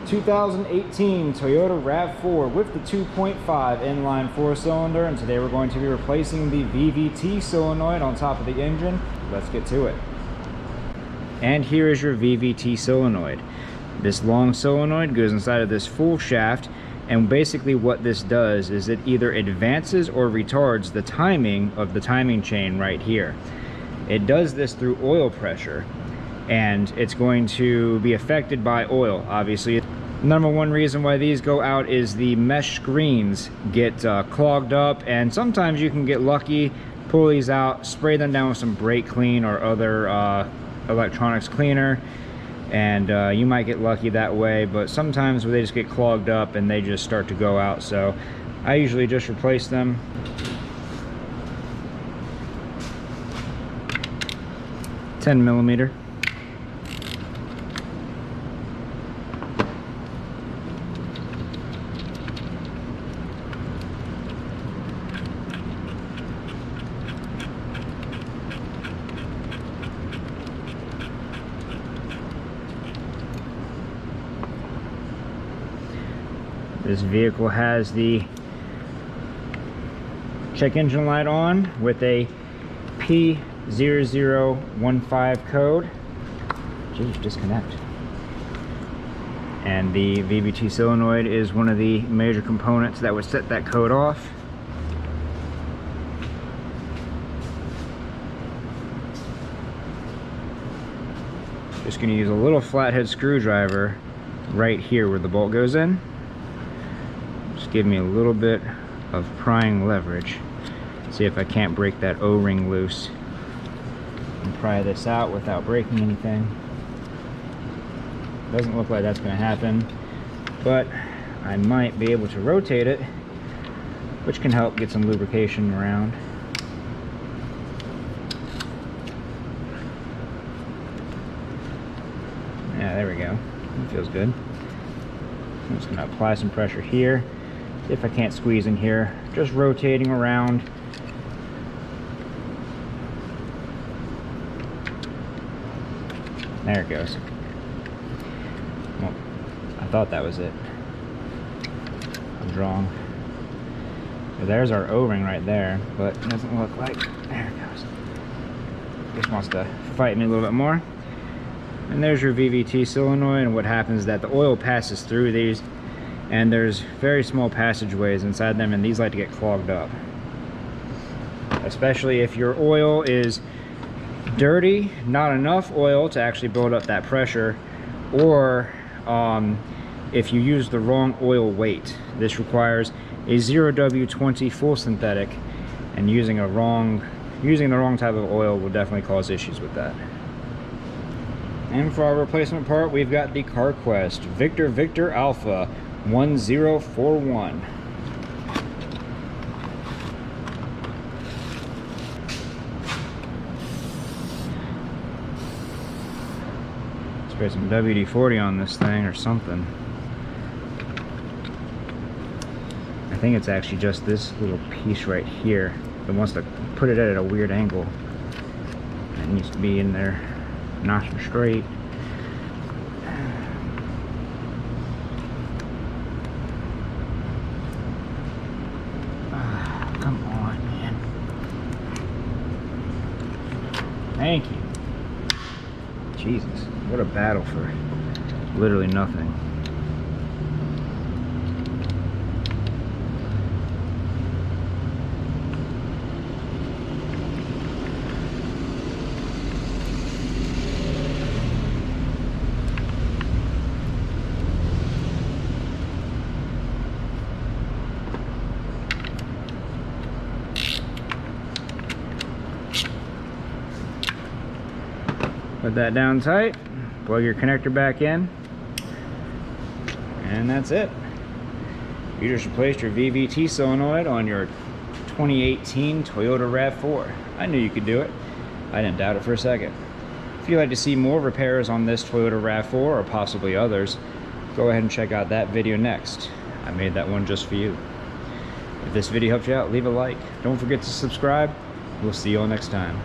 2018 Toyota Rav4 with the 2.5 inline 4-cylinder, and today we're going to be replacing the VVT solenoid on top of the engine. Let's get to it. And here is your VVT solenoid. This long solenoid goes inside of this full shaft, and basically what this does is it either advances or retards the timing of the timing chain right here. It does this through oil pressure, and it's going to be affected by oil, obviously. Number one reason why these go out is the mesh screens get clogged up, and sometimes you can get lucky, pull these out, spray them down with some brake clean or other electronics cleaner, and you might get lucky that way, but sometimes they just get clogged up and they just start to go out. So I usually just replace them. $10mm. This vehicle has the check engine light on with a P0015 code. Jeez, disconnect. And the VVT solenoid is one of the major components that would set that code off. Just going to use a little flathead screwdriver right here where the bolt goes in. Just give me a little bit of prying leverage. See if I can't break that O-ring loose and pry this out without breaking anything. Doesn't look like that's going to happen, but I might be able to rotate it, which can help get some lubrication around. Yeah, there we go. It feels good. I'm just going to apply some pressure here. See if I can't squeeze in here. Just rotating around. There it goes. Well, I thought that was it. I was wrong. So there's our O-ring right there, but it doesn't look like. There it goes. Just wants to fight me a little bit more. And there's your VVT solenoid, and what happens is that the oil passes through these, and there's very small passageways inside them, and these like to get clogged up. Especially if your oil is dirty, not enough oil to actually build up that pressure, or if you use the wrong oil weight. This requires a 0W20 full synthetic, and using the wrong type of oil will definitely cause issues with that. And for our replacement part, we've got the CarQuest Victor Alpha 1041. Spray some WD-40 on this thing or something. I think it's actually just this little piece right here that wants to put it at a weird angle. It needs to be in there nice and straight. Come on, man. Thank you. Jesus, what a battle for literally nothing. Put that down tight, plug your connector back in, and that's it. You just replaced your VVT solenoid on your 2018 Toyota Rav4. I knew you could do it. I didn't doubt it for a second. If you'd like to see more repairs on this Toyota Rav4 or possibly others, go ahead and check out that video next. I made that one just for you. If this video helped you out, leave a like. Don't forget to subscribe. We'll see you all next time.